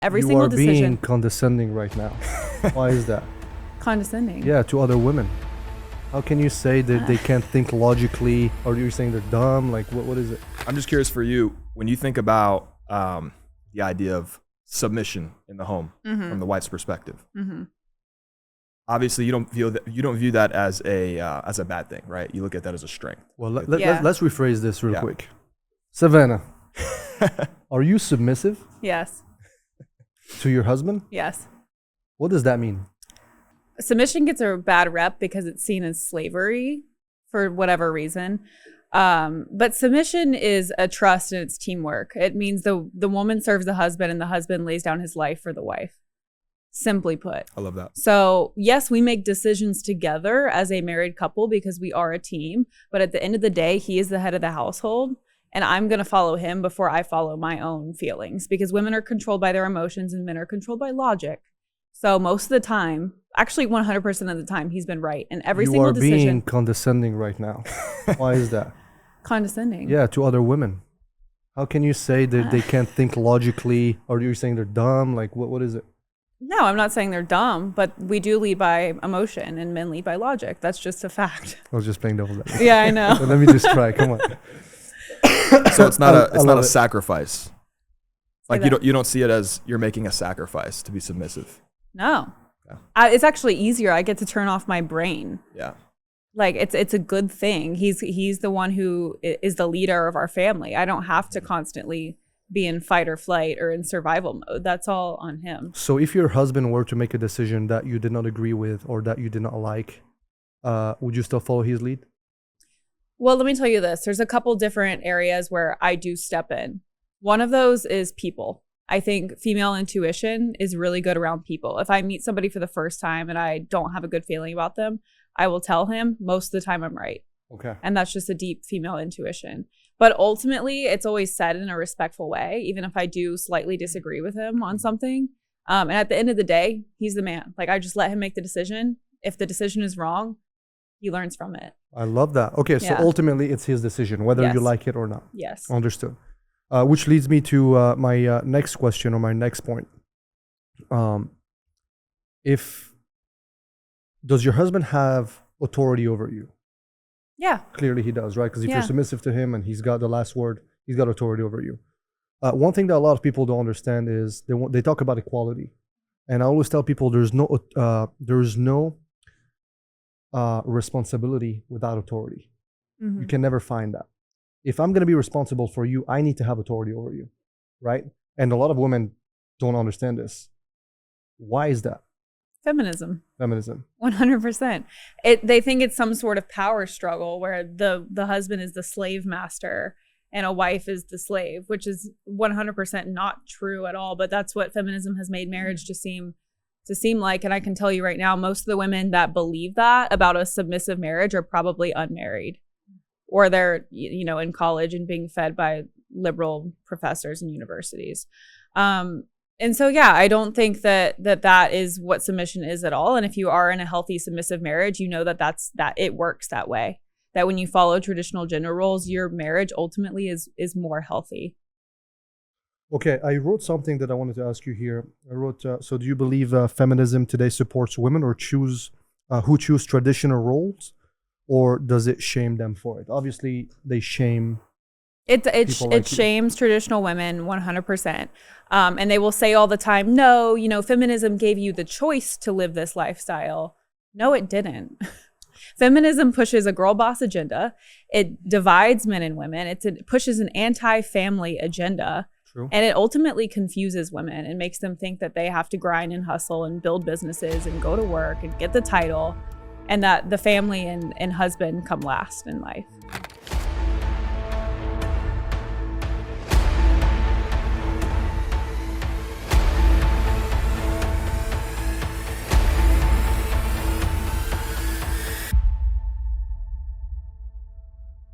Every You single are decision. being condescending right now. Why is that? Condescending. Yeah, to other women. How can you say that they can't think logically, or you're saying they're dumb? Like, what is it? I'm just curious for you, when you think about the idea of submission in the home from the wife's perspective. Obviously, you don't view that as a bad thing, right? You look at that as a strength. Well, Yeah. let's rephrase this real quick. Savanna, are you submissive Yes. to your husband? Yes. What does that mean? Submission gets a bad rep because it's seen as slavery for whatever reason. But submission is a trust and it's teamwork. It means the woman serves the husband and the husband lays down his life for the wife. Simply put. I love that. So yes, we make decisions together as a married couple because we are a team. But at the end of the day, he is the head of the household. And I'm going to follow him before I follow my own feelings, because women are controlled by their emotions and men are controlled by logic. So most of the time, actually 100% of the time, he's been right. And every single decision. You are being condescending right now. Why is that? Condescending. Yeah, to other women. How can you say that they can't think logically, or you're saying they're dumb? Like, what is it? No, I'm not saying they're dumb, but we do lead by emotion and men lead by logic. That's just a fact. I was just playing devil's advocate. Yeah, I know. Let me just try. Come on. So it's not I a love it. sacrifice. Like that. you don't see it as you're making a sacrifice to be submissive. No. Yeah. It's actually easier. I get to turn off my brain. Yeah. Like it's a good thing. He's the one who is the leader of our family. I don't have to constantly be in fight or flight or in survival mode. That's all on him. So if your husband were to make a decision that you did not agree with or that you did not like, would you still follow his lead? Well, let me tell you this. There's a couple different areas where I do step in. One of those is people. I think female intuition is really good around people. If I meet somebody for the first time and I don't have a good feeling about them, I will tell him. Most of the time I'm right. Okay. And that's just a deep female intuition. But ultimately, it's always said in a respectful way, even if I do slightly disagree with him on something. And at the end of the day, he's the man. Like, I just let him make the decision. If the decision is wrong, he learns from it. I love that. Okay, so Yeah. ultimately it's his decision, whether you Yes. like it or not. Yes. Understood. Which leads me to my next question or my next point. Does your husband have authority over you? Yeah. Clearly he does, right? Because if Yeah. you're submissive to him and he's got the last word, he's got authority over you. One thing that a lot of people don't understand is they talk about equality. And I always tell people there's no responsibility without authority. Mhm. You can never find that. If I'm going to be responsible for you, I need to have authority over you, right? And a lot of women don't understand this. Why is that? Feminism. Feminism. 100%. They think it's some sort of power struggle where the husband is the slave master and a wife is the slave, which is 100% not true at all. But that's what feminism has made marriage to seem like. And I can tell you right now, most of the women that believe that about a submissive marriage are probably unmarried, or they're, in college and being fed by liberal professors and universities. And so, yeah, I don't think that is what submission is at all. And if you are in a healthy submissive marriage, you know that it works that way. That when you follow traditional gender roles, your marriage ultimately is more healthy. Okay, I wrote something that I wanted to ask you here. I wrote, so do you believe feminism today supports women or who choose traditional roles, or does it shame them for it? Obviously, they shame. It shames traditional women 100%. And they will say all the time, no, feminism gave you the choice to live this lifestyle. No, it didn't. Feminism pushes a girl boss agenda. It divides men and women. It pushes an anti-family agenda. True. And it ultimately confuses women and makes them think that they have to grind and hustle and build businesses and go to work and get the title, and that the family and husband come last in life.